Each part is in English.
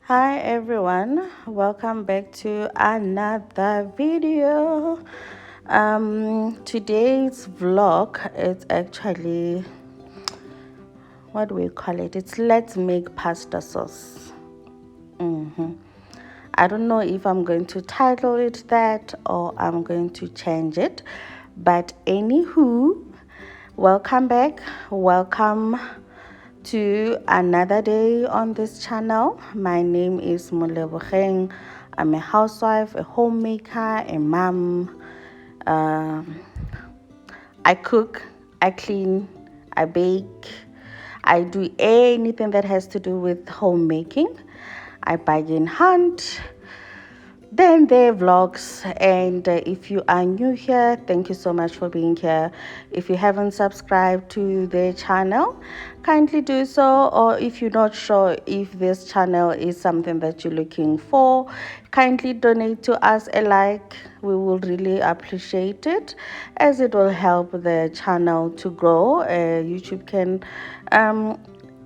Hi everyone, welcome back to another video. Today's vlog is actually, what do we call it? It's let's make pasta sauce. I don't know if I'm going to title it that or I'm going to change it, but anywho, welcome back. Welcome to another day on this channel. My name is Molebogeng. I'm a housewife, a homemaker, a mom. I cook, I clean, I bake, I do anything that has to do with homemaking. I bargain hunt. Then there vlogs, and if you are new here, thank you so much for being here. If you haven't subscribed to the channel, kindly do so, or if you're not sure if this channel is something that you're looking for, kindly donate to us a like. We will really appreciate it, as it will help the channel to grow. YouTube can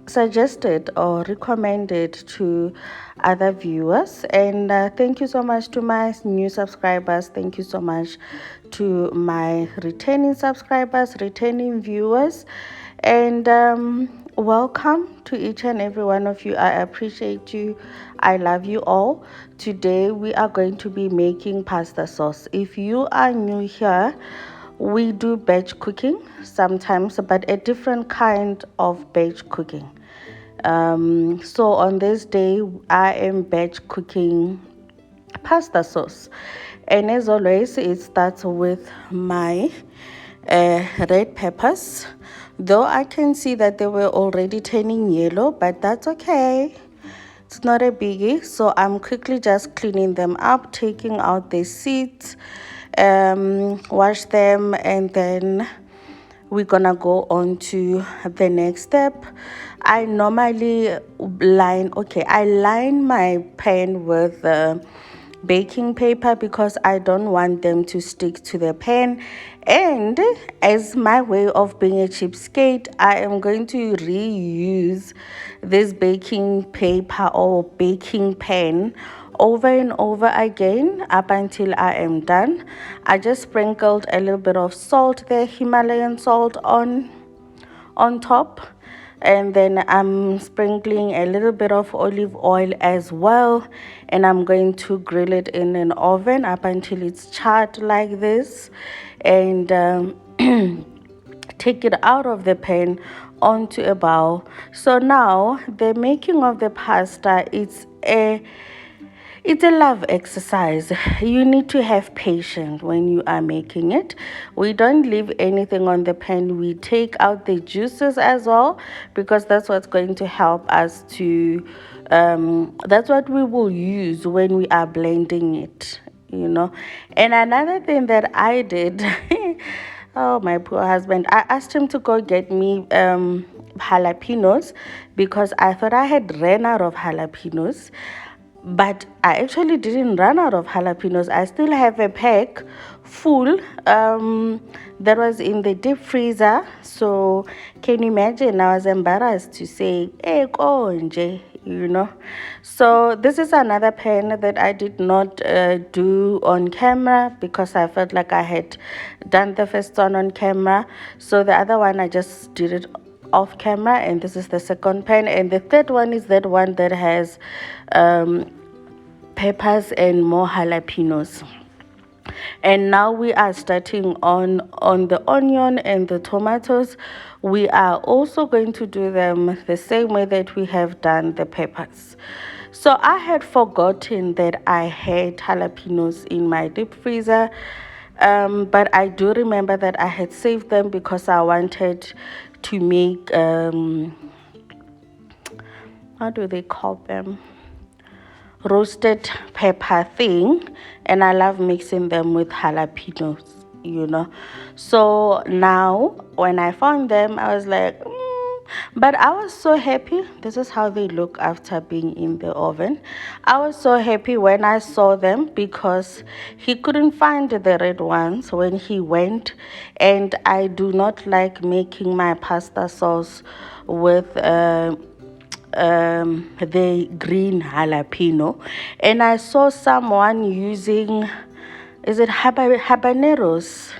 suggest it or recommend it to other viewers. And thank you so much to my new subscribers. Thank you so much to my returning subscribers, returning viewers, and welcome to each and every one of you. I appreciate you. I love you all. Today we are going to be making pasta sauce. If you are new here, we do batch cooking sometimes, but a different kind of batch cooking. So on this day, I am batch cooking pasta sauce, and as always, it starts with my red peppers. Though I can see that they were already turning yellow, but that's okay. It's not a biggie. So I'm quickly just cleaning them up, taking out the seeds, wash them, and then we're gonna go on to the next step. I normally line my pan with baking paper because I don't want them to stick to the pan. And as my way of being a cheapskate, I am going to reuse this baking paper or baking pan over and over again up until I am done. I just sprinkled a little bit of salt there, Himalayan salt on top, and then I'm sprinkling a little bit of olive oil as well, and I'm going to grill it in an oven up until it's charred like this, and take it out of the pan onto a bowl. So now the making of the pasta, it's a love exercise. You need to have patience when you are making it. We don't leave anything on the pan. We take out the juices as well, because that's what's going to help us to, that's what we will use when we are blending it, you know. And another thing that I did, oh, my poor husband, I asked him to go get me jalapenos because I thought I had ran out of jalapenos. But I actually didn't run out of jalapenos. I still have a pack full that was in the deep freezer. So can you imagine? I was embarrassed to say, hey, konje, you know. So this is another pan that I did not do on camera because I felt like I had done the first one on camera. So the other one I just did it off camera, and this is the second pan, and the third one is that one that has peppers and more jalapenos. And now we are starting on the onion and the tomatoes. We are also going to do them the same way that we have done the peppers. So I had forgotten that I had jalapenos in my deep freezer, but I do remember that I had saved them because I wanted to make how do they call them, roasted pepper thing, and I love mixing them with jalapenos, you know. So now when I found them, I was like, but I was so happy. This is how they look after being in the oven. I was so happy when I saw them because he couldn't find the red ones when he went, and I do not like making my pasta sauce with the green jalapeno, and I saw someone using, is it habaneros?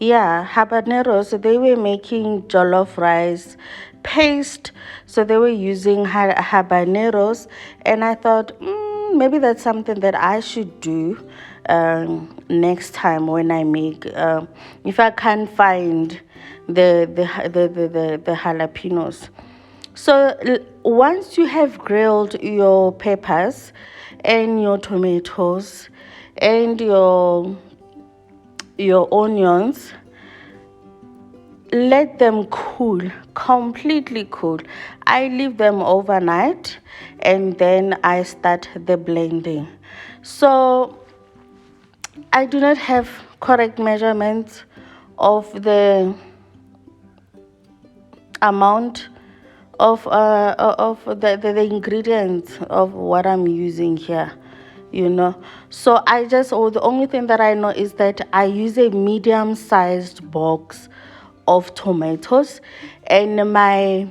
Yeah, habaneros. They were making jollof rice paste, so they were using habaneros, and I thought, maybe that's something that I should do next time when I make. If I can't find the jalapenos. So once you have grilled your peppers and your tomatoes and your onions, let them cool, completely cool. I leave them overnight and then I start the blending. So I do not have correct measurements of the amount of the ingredients of what I'm using here, so I just, the only thing that I know is that I use a medium sized box of tomatoes, and my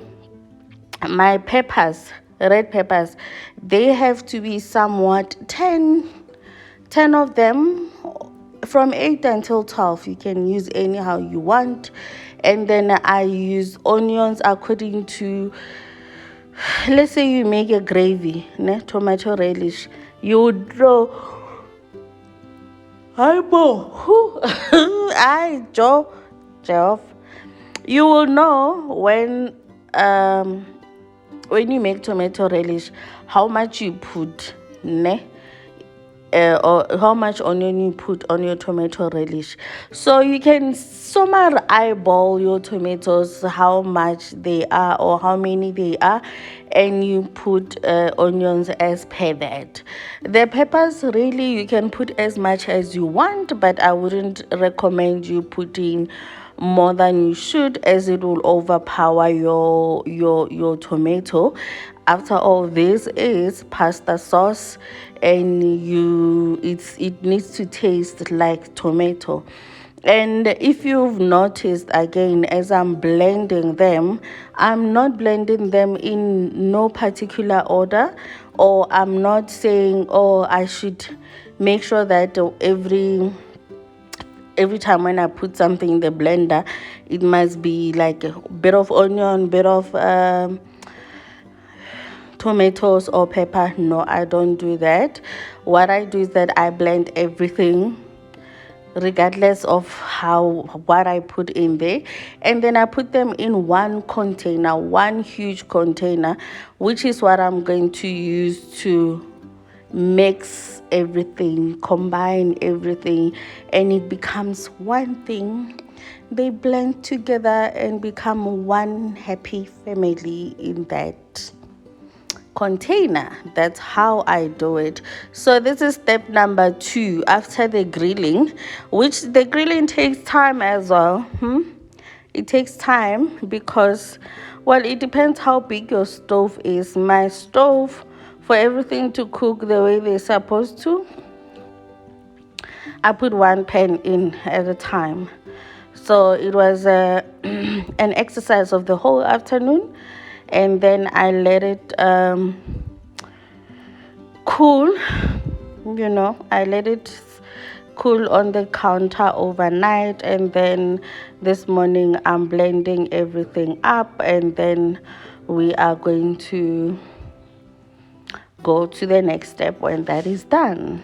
peppers, red peppers, they have to be somewhat 10 of them, from 8 until 12. You can use anyhow you want. And then I use onions according to, let's say you make a gravy, tomato relish, you would throw, hi bo, I Joe, Jeff, you will know when you make tomato relish how much you put, or how much onion you put on your tomato relish. So you can somewhere eyeball your tomatoes, how much they are or how many they are, and you put onions as per that. The peppers, really, you can put as much as you want, but I wouldn't recommend you putting more than you should, as it will overpower your tomato. After all, this is pasta sauce, and it needs to taste like tomato. And if you've noticed, again, as I'm blending them, I'm not blending them in no particular order, or I'm not saying, oh, I should make sure that every time when I put something in the blender, it must be like a bit of onion, bit of tomatoes or pepper. No, I don't do that. What I do is that I blend everything regardless of what I put in there, and then I put them in one container, one huge container, which is what I'm going to use to mix everything, combine everything, and it becomes one thing. They blend together and become one happy family in that container. That's how I do it. So this is step number 2 after the grilling, which the grilling takes time as well. It takes time because, well, it depends how big your stove is. My stove, for everything to cook the way they're supposed to, I put one pan in at a time. So it was an exercise of the whole afternoon, and then I let it cool. I let it cool on the counter overnight, and then this morning I'm blending everything up, and then we are going to go to the next step when that is done.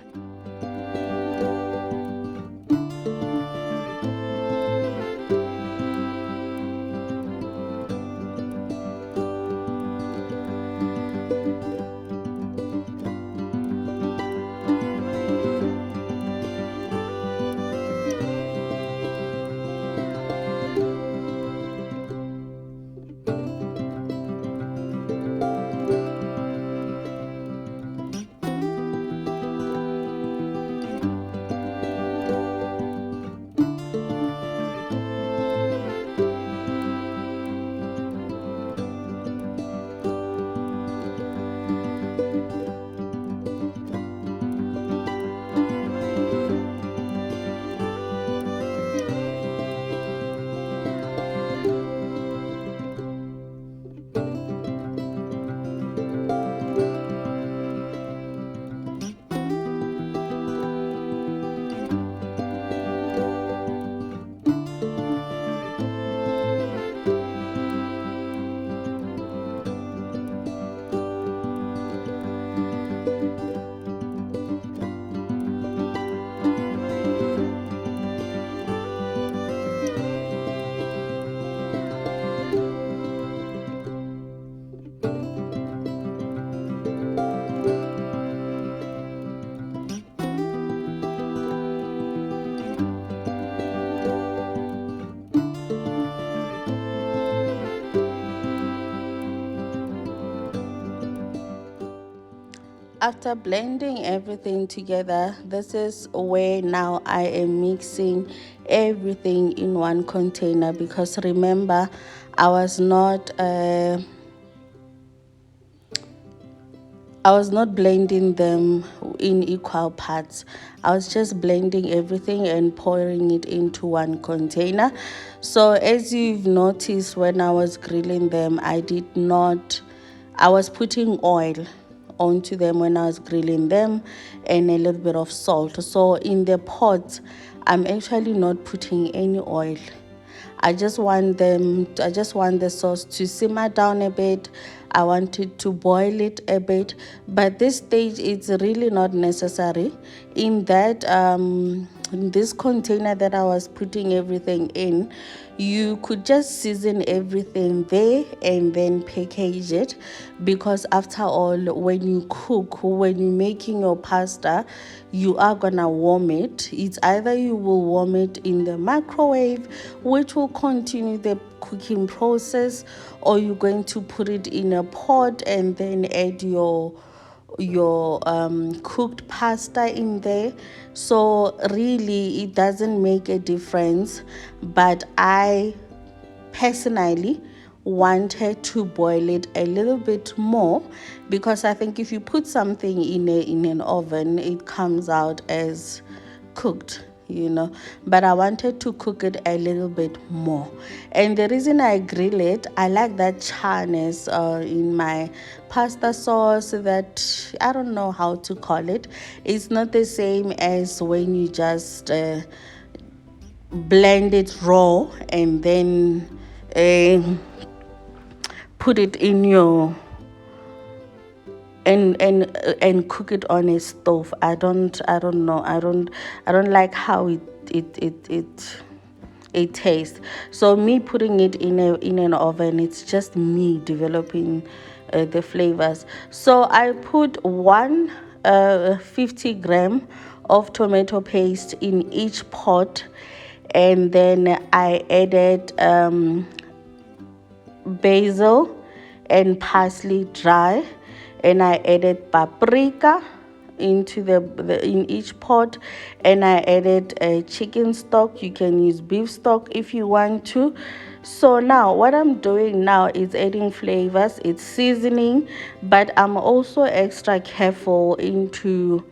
After blending everything together, this is where now I am mixing everything in one container, because remember, I was not blending them in equal parts. I was just blending everything and pouring it into one container. So as you've noticed, when I was grilling them, I was putting oil onto them when I was grilling them, and a little bit of salt. So in the pot, I'm actually not putting any oil. I just want the sauce to simmer down a bit. I want it to boil it a bit, but this stage it's really not necessary. In that in this container that I was putting everything in, you could just season everything there and then package it, because after all, when you cook, when you're making your pasta, you are gonna warm it. It's either you will warm it in the microwave, which will continue the cooking process, or you're going to put it in a pot and then add your cooked pasta in there. So really it doesn't make a difference, but I personally wanted to boil it a little bit more, because I think if you put something in an oven, it comes out as cooked, but I wanted to cook it a little bit more. And the reason I grill it, I like that charness in my pasta sauce, that I don't know how to call it. It's not the same as when you just blend it raw and then uh, put it in your and cook it on a stove. I don't know, I don't like how it tastes. So me putting it in an oven, it's just me developing the flavors. So I put 50 gram of tomato paste in each pot, and then I added basil and parsley dry, and I added paprika into the in each pot, and I added a chicken stock. You can use beef stock if you want to. So now what I'm doing now is adding flavors, it's seasoning, but I'm also extra careful into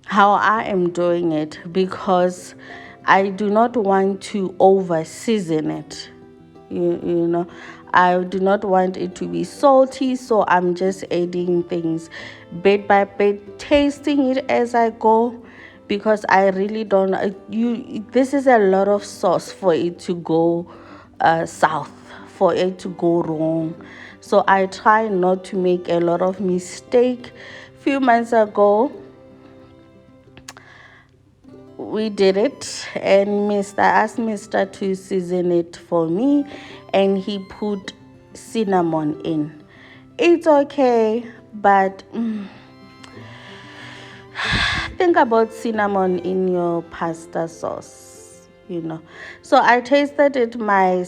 how I am doing it, because I do not want to over season it. You know, I do not want it to be salty, so I'm just adding things bit by bit, tasting it as I go, because I really don't this is a lot of sauce for it to go south, for it to go wrong. So I try not to make a lot of mistake. Few months ago we did it, and I asked Mr. to season it for me, and he put cinnamon in. It's okay, but think about cinnamon in your pasta sauce. So I tasted it, my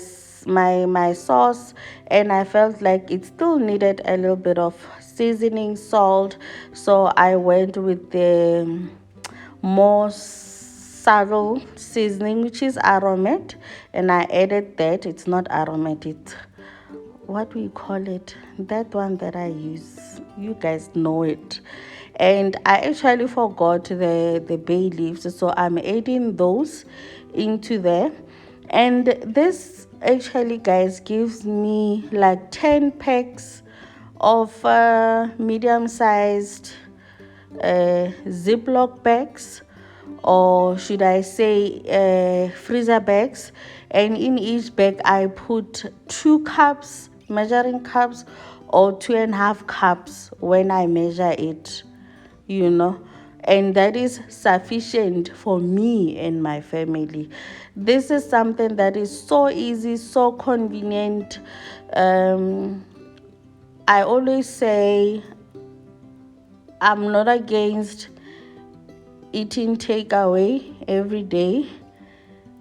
sauce, and I felt like it still needed a little bit of seasoning, salt. So I went with the more subtle seasoning, which is aromat, and I added that. It's not aromat, it's what we call it, that one that I use, you guys know it. And I actually forgot the bay leaves, so I'm adding those into there. And this actually, guys, gives me like 10 packs of medium sized Ziploc bags, or should I say freezer bags. And in each bag I put 2 cups, measuring cups, or 2.5 cups when I measure it. And that is sufficient for me and my family. This is something that is so easy, so convenient. I always say I'm not against eating takeaway every day,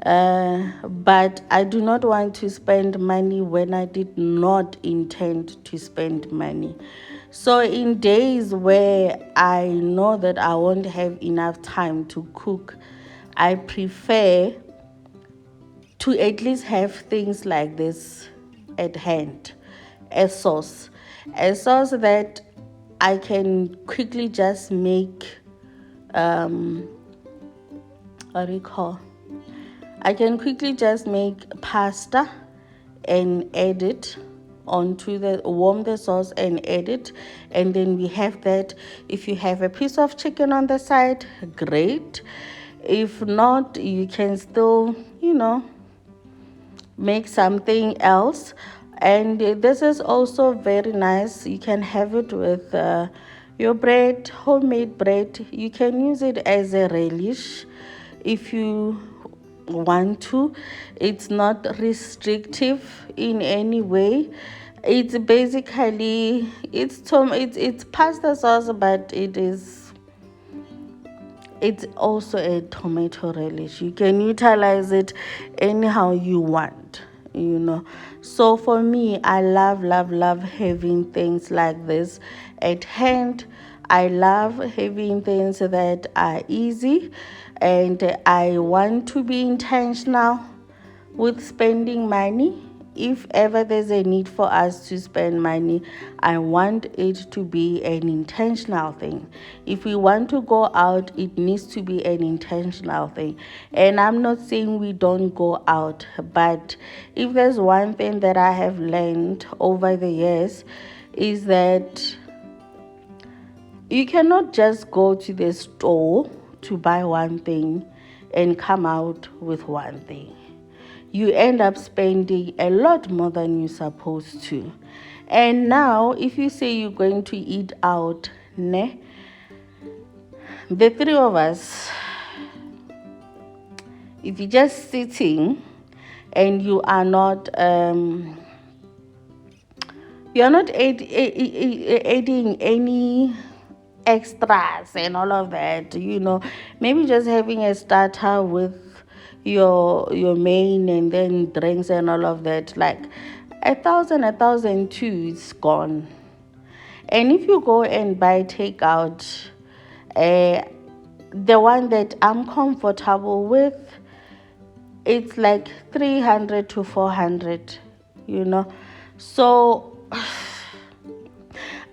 but I do not want to spend money when I did not intend to spend money. So in days where I know that I won't have enough time to cook, I prefer to at least have things like this at hand. A sauce. A sauce that I can quickly just make, what do you call? I can quickly just make pasta and add it onto the warm the sauce and add it, and then we have that. If you have a piece of chicken on the side, great. If not, you can still, make something else. And this is also very nice. You can have it with your bread, homemade bread. You can use it as a relish if you want to. It's not restrictive in any way. It's basically it's pasta sauce, but it's also a tomato relish. You can utilize it anyhow you want. So for me, I love having things like this at hand. I love having things that are easy, and I want to be intentional with spending money. If ever there's a need for us to spend money, I want it to be an intentional thing. If we want to go out, it needs to be an intentional thing. And I'm not saying we don't go out, but if there's one thing that I have learned over the years, is that you cannot just go to the store to buy one thing and come out with one thing. You end up spending a lot more than you're supposed to. And now, if you say you're going to eat out, the three of us, if you're just sitting and you're not adding any extras and all of that, maybe just having a starter with your main and then drinks and all of that, like 1,002 is gone. And if you go and buy takeout, the one that I'm comfortable with, it's like 300 to 400. So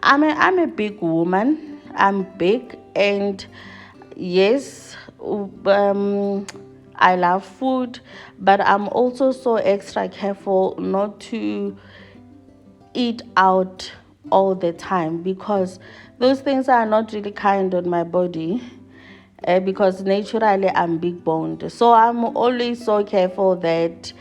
I'm a big woman. I'm big, and yes, I love food, but I'm also so extra careful not to eat out all the time, because those things are not really kind on my body. Because naturally I'm big boned, so I'm always so careful that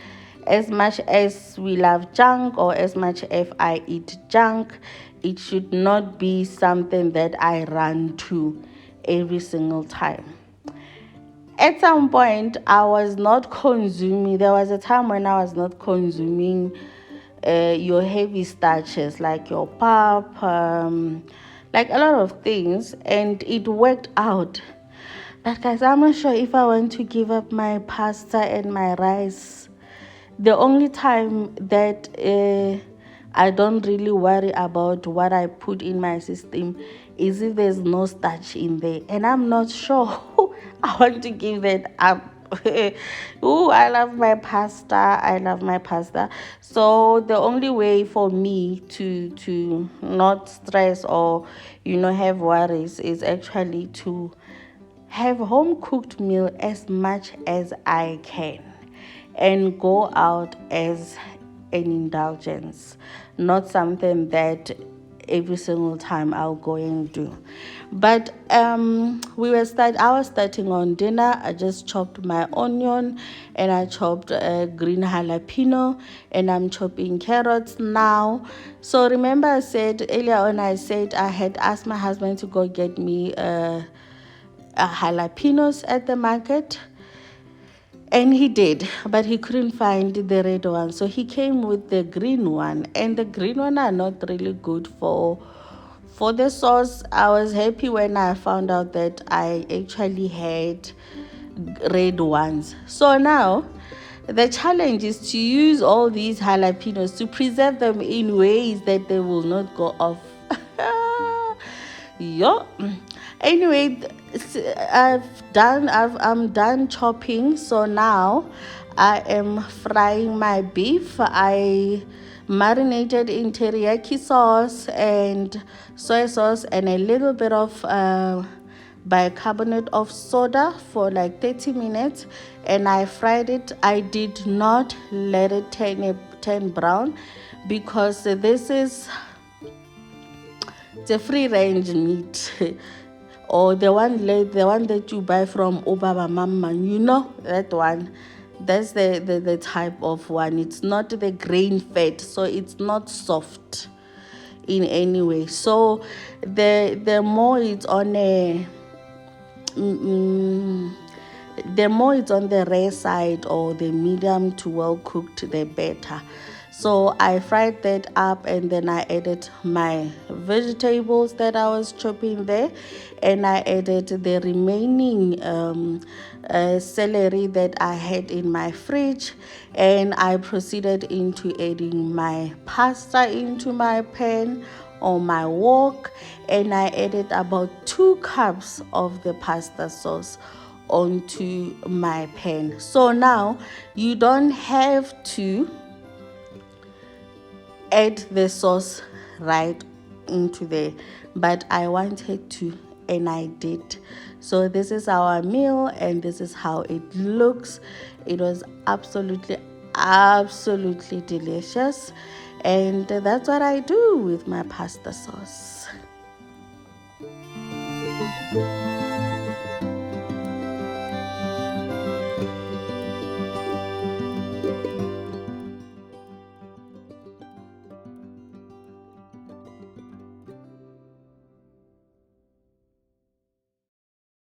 as much as we love junk, or as much as I eat junk, it should not be something that I run to every single time. At some point, I was not consuming. There was a time when I was not consuming your heavy starches, like your pap, like a lot of things, and it worked out. But guys, I'm not sure if I want to give up my pasta and my rice. The only time that I don't really worry about what I put in my system is if there's no starch in there, and I'm not sure I want to give that up. Ooh, I love my pasta. I love my pasta. So the only way for me to not stress or have worries is actually to have home cooked meal as much as I can, and go out as an indulgence, not something that every single time I'll go and do. But I was starting on dinner. I just chopped my onion, and I chopped green jalapeno, and I'm chopping carrots now. So remember, I said earlier on, I said I had asked my husband to go get me jalapenos at the market. And he did, but he couldn't find the red one. So he came with the green one. And the green one are not really good for the sauce. I was happy when I found out that I actually had red ones. So now the challenge is to use all these jalapenos to preserve them in ways that they will not go off. Yeah. Anyway, I'm done chopping. So now I am frying my beef. I marinated in teriyaki sauce and soy sauce and a little bit of bicarbonate of soda for like 30 minutes, and I fried it. I did not let it turn brown because this is the free range meat or the one that you buy from Obaba Mama, you know that one. That's the type of one. It's not the grain fed, so it's not soft in any way. So the more it's on a mm, the more it's on the rare side or the medium to well cooked, the better. So I fried that up, and then I added my vegetables that I was chopping there, and I added the remaining celery that I had in my fridge, and I proceeded into adding my pasta into my pan or my wok, and I added about 2 cups of the pasta sauce onto my pan. So now you don't have to add the sauce right into there, but I wanted to, and I did. So this is our meal, and this is how it looks. It was absolutely delicious, and that's what I do with my pasta sauce.